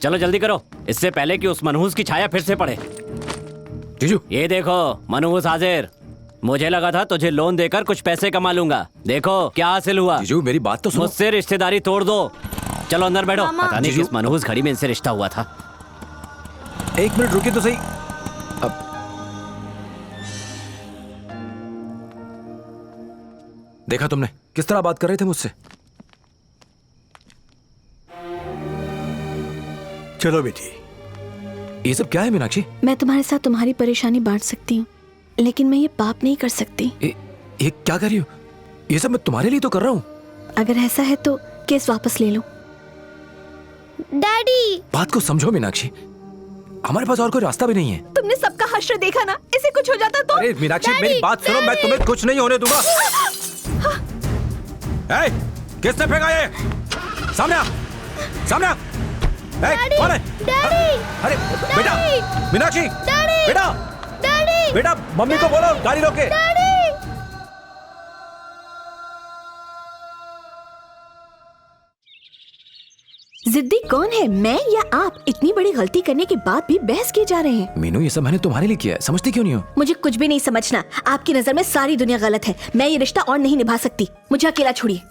चलो जल्दी करो, इससे पहले कि उस मनहूस की छाया फिर से पड़े। जीजू, ये देखो मनहूस हाजिर। मुझे लगा था तुझे लोन देकर कुछ पैसे कमा लूंगा, देखो क्या हासिल हुआ। जीजू मेरी बात तो सुनो। मुझसे रिश्तेदारी तोड़ दो। चलो अंदर बैठो। पता नहीं जीजू। किस मनहूस घड़ी में इनसे रिश्ता हुआ था। एक मिनट रुकिए तो सही। अब देखा तुमने किस तरह बात कर रहे थे मुझसे। चलो बेटी। ये सब क्या है मीनाक्षी? मैं तुम्हारे साथ तुम्हारी परेशानी बांट सकती हूँ, लेकिन मैं ये पाप नहीं कर सकती। ये क्या कर रही हो? ये सब मैं तुम्हारे लिए तो कर रहा हूँ। अगर ऐसा है तो केस वापस ले लो। डैडी, बात को समझो मीनाक्षी, हमारे पास और कोई रास्ता भी नहीं है। तुमने सबका हश्र देखा ना, इसे कुछ हो जाता तो। अरे मीनाक्षी मेरी बात सुनो, मैं तुम्हें कुछ नहीं होने दूंगा। ए, किसने फेंका ये? सामने आ, सामने आ। कौन है? अरे बेटा, मीनाक्षी, बेटा, बेटा मम्मी को बोलो गाड़ी रोके। जिद्दी कौन है, मैं या आप? इतनी बड़ी गलती करने के बाद भी बहस किए जा रहे हैं। मीनू ये सब मैंने तुम्हारे लिए किया है, समझती क्यों नहीं हो? मुझे कुछ भी नहीं समझना। आपकी नजर में सारी दुनिया गलत है। मैं ये रिश्ता और नहीं निभा सकती। मुझे अकेला छोड़िए।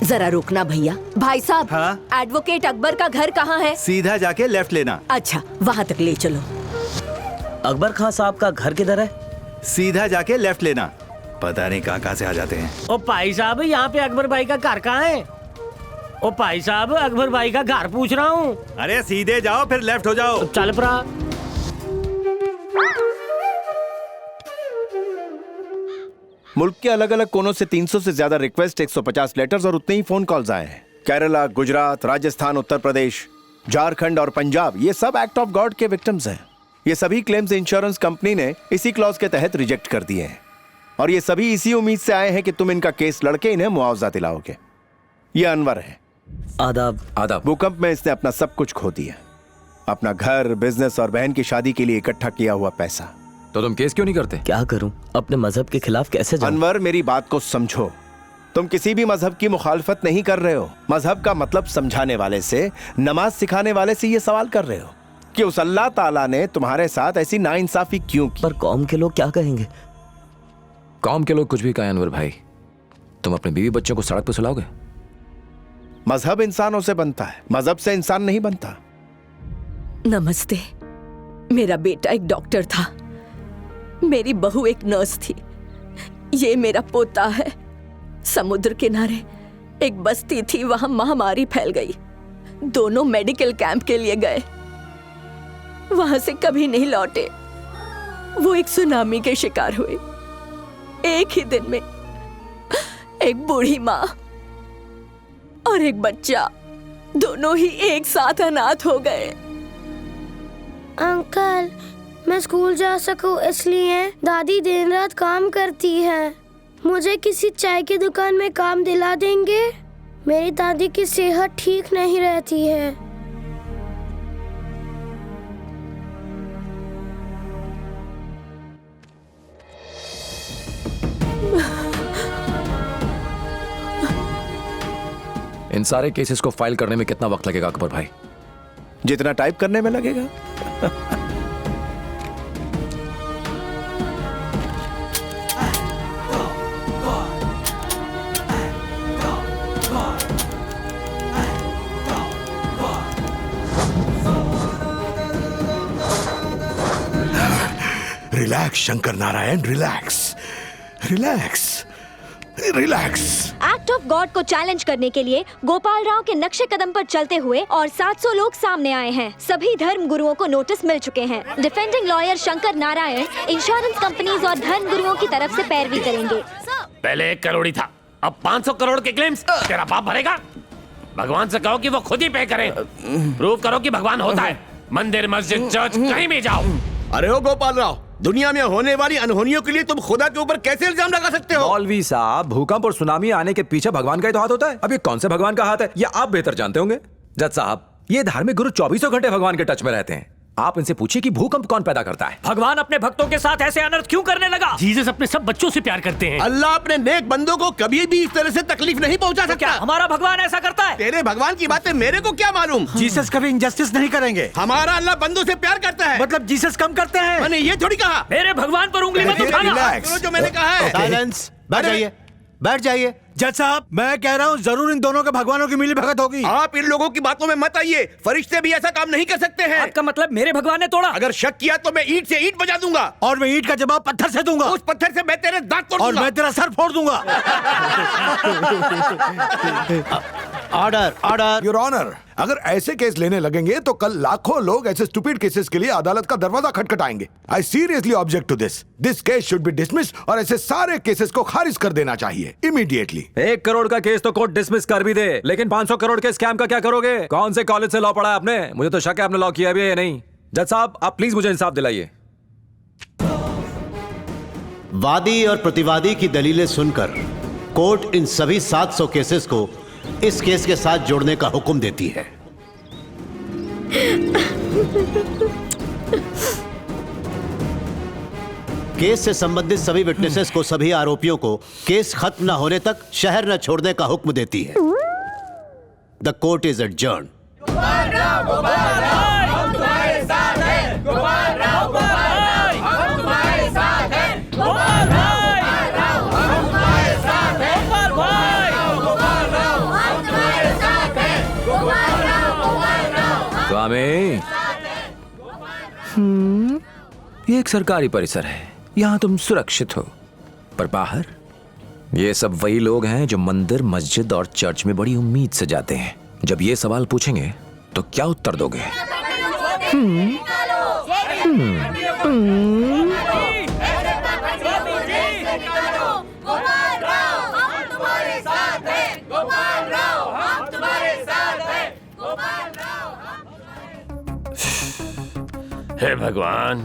जरा रुकना भैया। भाई साहब, हाँ? एडवोकेट अकबर का घर कहाँ है? सीधा जाके लेफ्ट लेना। अच्छा, वहाँ तक ले चलो। अकबर खान साहब का घर किधर है? सीधा जाके लेफ्ट लेना। पता नहीं कहाँ से आ जाते हैं। ओ भाई साहब, यहाँ पे अकबर भाई का घर कहाँ है? ओ भाई साहब, अकबर भाई का घर पूछ रहा हूँ। अरे सीधे जाओ फिर लेफ्ट हो जाओ। चल पड़ा। मुल्क के अलग अलग कोनों से 300 से ज्यादा रिक्वेस्ट, 150 लेटर्स और उतने ही फोन कॉल्स आए हैं। केरला, गुजरात, राजस्थान, उत्तर प्रदेश, झारखंड और पंजाब, ये सब एक्ट ऑफ गॉड के विक्टिम्स हैं। ये सभी क्लेम्स इंश्योरेंस कंपनी ने इसी क्लॉज के तहत रिजेक्ट कर दिए हैं और ये सभी इसी उम्मीद से आए हैं कि तुम इनका केस लड़के इन्हें मुआवजा दिलाओगे। ये अनवर है। आदाब। आदाब। भूकंप में इसने अपना सब कुछ खो दिया, अपना घर, बिजनेस और बहन की शादी के लिए इकट्ठा किया हुआ पैसा। तो तुम केस क्यों नहीं करते? क्या करूं, अपने मजहब के खिलाफ कैसे जाऊं? अनवर मेरी बात को समझो, तुम किसी भी मजहब की मुखालफत नहीं कर रहे हो। मजहब का मतलब समझाने वाले से, नमाज सिखाने वाले से ये सवाल कर रहे हो कि उस अल्लाह ताला ने तुम्हारे साथ ऐसी नाइंसाफी क्यों की। पर कौम के लोग क्या कहेंगे? कौम के लोग कुछ भी कहें अनवर भाई, तुम अपने बीवी बच्चों को सड़क पर सुलाओगे? मजहब इंसानों से बनता है, मजहब से इंसान नहीं बनता। नमस्ते। मेरा बेटा एक डॉक्टर था, मेरी बहू एक नर्स थी, ये मेरा पोता है। समुद्र किनारे एक बस्ती थी, वहां महामारी फैल गई। दोनों मेडिकल कैंप के लिए गए, वहां से कभी नहीं लौटे। वो एक सुनामी के शिकार हुए। एक ही दिन में एक बूढ़ी माँ और एक बच्चा, दोनों ही एक साथ अनाथ हो गए। अंकल, मैं स्कूल जा सकूं इसलिए दादी दिन रात काम करती है। मुझे किसी चाय की दुकान में काम दिला देंगे? मेरी दादी की सेहत ठीक नहीं रहती है। इन सारे केसेस को फाइल करने में कितना वक्त लगेगा अकबर भाई? जितना टाइप करने में लगेगा। Relax Shankar Narayan, relax relax relax. Act of God को चैलेंज करने के लिए गोपाल राव के नक्शे कदम पर चलते हुए और 700 लोग सामने आए हैं। सभी धर्म गुरुओं को नोटिस मिल चुके हैं। Defending lawyer Shankar Narayan insurance companies और धर्म गुरुओं की तरफ से पैरवी करेंगे। पहले 1 करोड़ ही था, अब 500 करोड़ के क्लेम्स तेरा बाप भरेगा। भगवान से कहो कि वो खुद ही पे करें। प्रूव करो कि भगवान होता है। मंदिर, मस्जिद, चर्च कहीं भी जाओ। अरे हो गोपाल राव, दुनिया में होने वाली अनहोनियों के लिए तुम खुदा के ऊपर कैसे इल्जाम लगा सकते हो? मौलवी साहब, भूकंप और सुनामी आने के पीछे भगवान का ही तो हाथ होता है। अब ये कौन से भगवान का हाथ है, ये आप बेहतर जानते होंगे। जज साहब, ये धार्मिक गुरु 24 घंटे भगवान के टच में रहते हैं। आप इनसे पूछिए कि भूकंप कौन पैदा करता है। भगवान अपने भक्तों के साथ ऐसे अनर्थ क्यों करने लगा? जीसस अपने सब बच्चों से प्यार करते हैं। अल्लाह अपने नेक बंदों को कभी भी इस तरह से तकलीफ नहीं पहुंचा सकता। क्या हमारा भगवान ऐसा करता है? तेरे भगवान की बातें मेरे को क्या मालूम। जीसस कभी इंजस्टिस नहीं करेंगे। हमारा अल्लाह बंदों से प्यार करता है। मतलब जीसस कम करते हैं? मैंने ये थोड़ी कहा। मेरे भगवान पर उंगली मत उठाना। सुनो जो मैंने कहा है। साइलेंस, बैठ जाइए, बैठ जाइए। जज साहब, मैं कह रहा हूँ जरूर इन दोनों के भगवानों की मिली भगत होगी। आप इन लोगों की बातों में मत आइए। फरिश्ते भी ऐसा काम नहीं कर सकते हैं। आपका मतलब मेरे भगवान ने तोड़ा? अगर शक किया तो मैं ईंट से ईंट बजा दूंगा। और मैं ईंट का जवाब पत्थर से दूंगा। उस पत्थर से मैं तेरे दांत तोड़ और दूंगा। मैं तेरा सर फोड़ दूंगा। Order, order. योर ऑनर, अगर ऐसे केस लेने लगेंगे तो कल लाखों लोग ऐसे स्टूपिड केसेस के लिए अदालत का दरवाजा खटखटाएंगे। I seriously object to this. This case should be dismissed और ऐसे सारे केसेस को खारिज कर देना चाहिए इमीडिएटली। 1 करोड़ का केस तो कोर्ट डिसमिस कर भी दे, लेकिन 500 करोड़ के स्कैम का क्या करोगे? कौन से कॉलेज से लॉ पढ़ा है आपने? मुझे तो शक है आपने लॉ किया भी है या नहीं। जज साहब, आप प्लीज मुझे इंसाफ दिलाइए। वादी और प्रतिवादी की दलीलें सुनकर कोर्ट इन सभी 700 केसेस को इस केस के साथ जोड़ने का हुक्म देती है। केस से संबंधित सभी विटनेसेस को, सभी आरोपियों को केस खत्म न होने तक शहर न छोड़ने का हुक्म देती है। The court is adjourned. Swami, ये एक सरकारी परिसर है, यहाँ तुम सुरक्षित हो, पर बाहर ये सब वही लोग हैं जो मंदिर, मस्जिद और चर्च में बड़ी उम्मीद से जाते हैं। जब ये सवाल पूछेंगे तो क्या उत्तर दोगे? हे भगवान,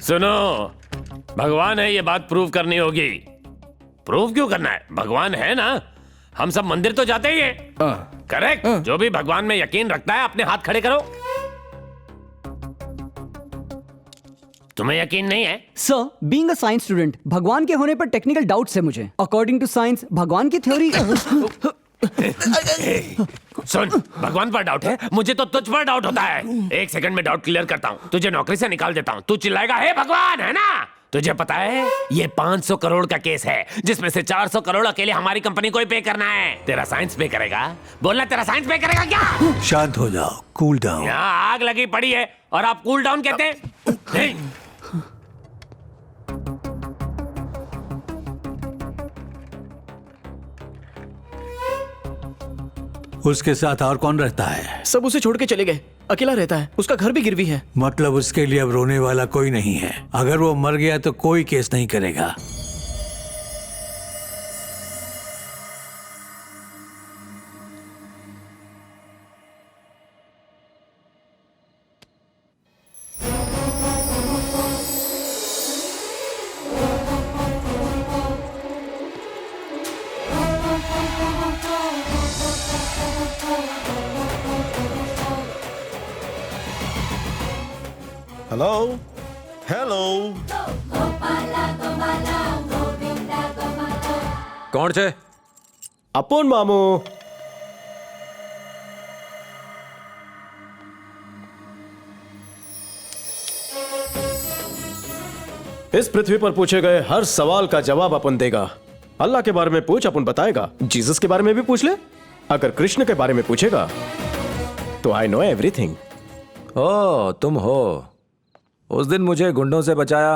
सुनो, भगवान है ये बात प्रूव करनी होगी। प्रूव क्यों करना है? भगवान है ना, हम सब मंदिर तो जाते ही हैं। करेक्ट। जो भी भगवान में यकीन रखता है अपने हाथ खड़े करो। तुम्हें यकीन नहीं है? Sir, being a science student, भगवान के होने पर टेक्निकल डाउट्स है मुझे। अकॉर्डिंग टू साइंस, भगवान की थ्योरी। सुन, भगवान पर डाउट है, मुझे तो तुझ पर डाउट होता है। 1 सेकंड में डाउट क्लियर करता हूँ, तुझे नौकरी से निकाल देता हूँ। तू चिल्लाएगा हे भगवान, है ना? तुझे पता है ये 500 करोड़ का केस है, जिसमें से 400 करोड़ अकेले हमारी कंपनी को ही पे करना है। तेरा साइंस पे करेगा? बोलना, तेरा साइंस पे करेगा क्या? शांत हो जाओ, कूल डाउन। यहाँ आग लगी पड़ी है और आप कूल डाउन कहते हैं? नहीं। उसके साथ और कौन रहता है? सब उसे छोड़ के चले गए, अकेला रहता है। उसका घर भी गिरवी है। मतलब उसके लिए अब रोने वाला कोई नहीं है। अगर वो मर गया तो कोई केस नहीं करेगा। Hello, hello. कौन छे? अपन मामू। इस पृथ्वी पर पूछे गए हर सवाल का जवाब अपन देगा। अल्लाह के बारे में पूछ, अपन बताएगा। जीसस के बारे में भी पूछ ले। अगर कृष्ण के बारे में पूछेगा तो आई नो एवरीथिंग। ओ, तुम हो। उस दिन मुझे गुंडों से बचाया,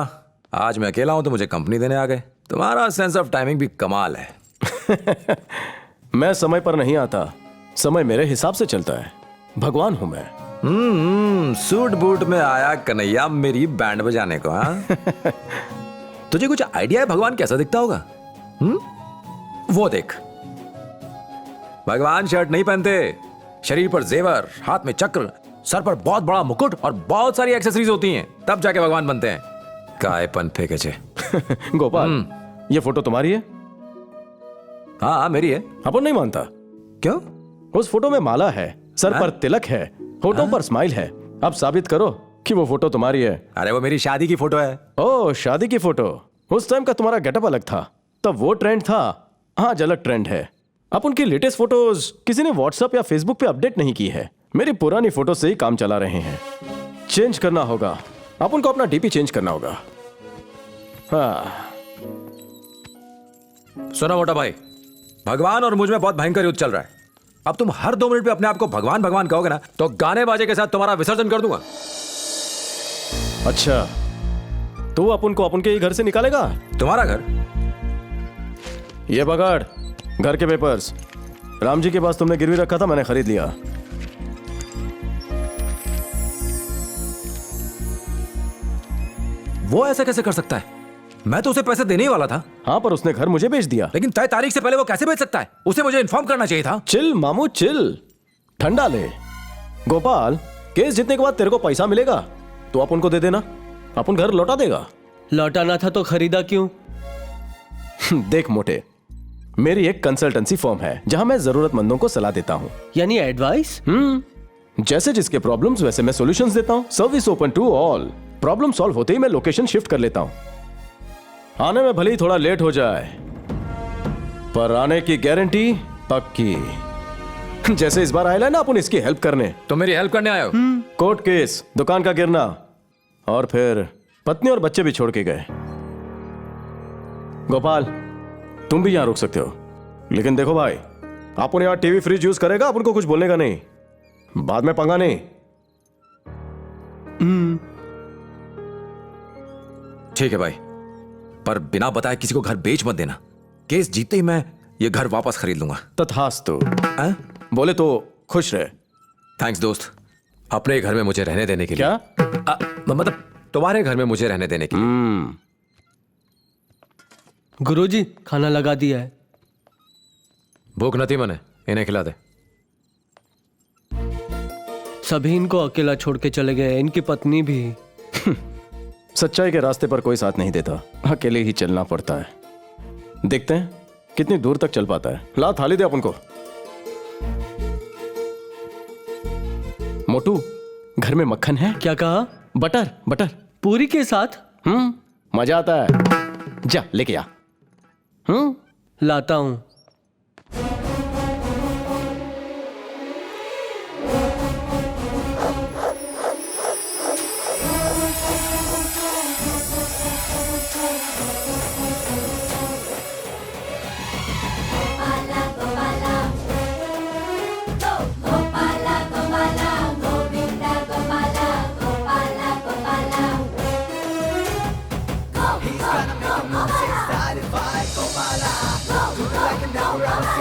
आज मैं अकेला हूं तो मुझे कंपनी देने आ गए। तुम्हारा सेंस ऑफ टाइमिंग भी कमाल है। मैं समय पर नहीं आता, समय मेरे हिसाब से चलता है। भगवान हूं मैं। सूट बूट में आया कन्हैया मेरी बैंड बजाने को। हाँ? तुझे कुछ आइडिया है भगवान कैसा दिखता होगा? वो देख, भगवान शर्ट नहीं पहनते, शरीर पर जेवर, हाथ में चक्र, सर पर बहुत बड़ा मुकुट और बहुत सारी एक्सेसरीज होती हैं, तब जाके भगवान बनते हैं। कायपन फेंके छे। गोपाल, ये फोटो तुम्हारी है? हाँ, मेरी है। अपन नहीं मानता। क्यों? उस फोटो में माला है, सर पर तिलक है, होठों पर स्माइल है, अब साबित करो कि वो फोटो तुम्हारी है। अरे वो मेरी शादी की फोटो है। ओह, शादी की फोटो। उस टाइम का तुम्हारा गेटअप अलग था, तब वो ट्रेंड था, आज अलग ट्रेंड है। अब उनकी लेटेस्ट फोटोज किसी ने व्हाट्सएप या फेसबुक पे अपडेट नहीं की है। मेरी पुरानी फोटो से ही काम चला रहे हैं। चेंज करना होगा, अपन को अपना डीपी चेंज करना होगा। हाँ। सुनो मोटा भाई, भगवान और मुझ में बहुत भयंकर युद्ध चल रहा है। अब तुम हर 2 मिनट पे अपने आप को भगवान भगवान कहोगे ना, तो गाने बाजे के साथ तुम्हारा विसर्जन कर दूंगा। अच्छा, तू अपन को अपन के ही घर से निकालेगा? तुम्हारा घर? ये पकड़ घर के पेपर्स। राम जी के पास तुमने गिरवी रखा था, मैंने खरीद लिया। वो ऐसा कैसे कर सकता है? मैं तो उसे पैसे देने ही वाला था। हाँ, पर उसने घर मुझे बेच दिया। लेकिन तय तारीख से पहले वो कैसे बेच सकता है? उसे मुझे इन्फॉर्म करना चाहिए था। चिल मामू चिल, ठंडा ले। गोपाल, केस जीतने के बाद तेरे को पैसा मिलेगा तो अपन को दे देना, अपन घर लौटा देगा। लौटाना था तो खरीदा क्यों? देख मोटे, मेरी एक कंसल्टेंसी फर्म है जहां मैं जरूरतमंदों को सलाह देता हूँ। यानी एडवाइस? जैसे जिसके प्रॉब्लम्स वैसे मैं सॉल्यूशंस देता हूँ। Service open to all. Problem solve होते ही मैं लोकेशन शिफ्ट कर लेता हूँ। आने में भले ही थोड़ा लेट हो जाए, पर आने की गारंटी पक्की। जैसे इस बार आया ना अपन इसकी हेल्प करने। तो मेरी हेल्प करने आए हो? कोर्ट केस, दुकान का गिरना, और फिर पत्नी और बच्चे भी छोड़ के गए। गोपाल, तुम भी यहां रुक सकते हो, लेकिन देखो भाई, अपन यहां टीवी फ्रिज यूज करेगा, अपन को कुछ बोलने का नहीं, बाद में पंगा नहीं। ठीक है भाई, पर बिना बताए किसी को घर बेच मत देना। केस जीतते ही मैं ये घर वापस खरीद लूंगा। तथास्तु। बोले तो खुश रहे। थैंक्स दोस्त, अपने घर में मुझे रहने देने के लिए। क्या? मतलब तुम्हारे घर में मुझे रहने देने के लिए। गुरुजी, खाना लगा दिया है। भूख नहीं मने, इन्हें खिला दे। सभी इनको अकेला छोड़ के चले गए, इनकी पत्नी भी। सच्चाई के रास्ते पर कोई साथ नहीं देता, अकेले ही चलना पड़ता है। देखते हैं कितनी दूर तक चल पाता है। ला थाली दे अपन को। मोटू, घर में मक्खन है? क्या कहा? बटर। बटर पूरी के साथ? मजा आता है। जा लेके आ। लाता हूं। He's gonna make a move, say satisfied, Gopala. Do it like an hour,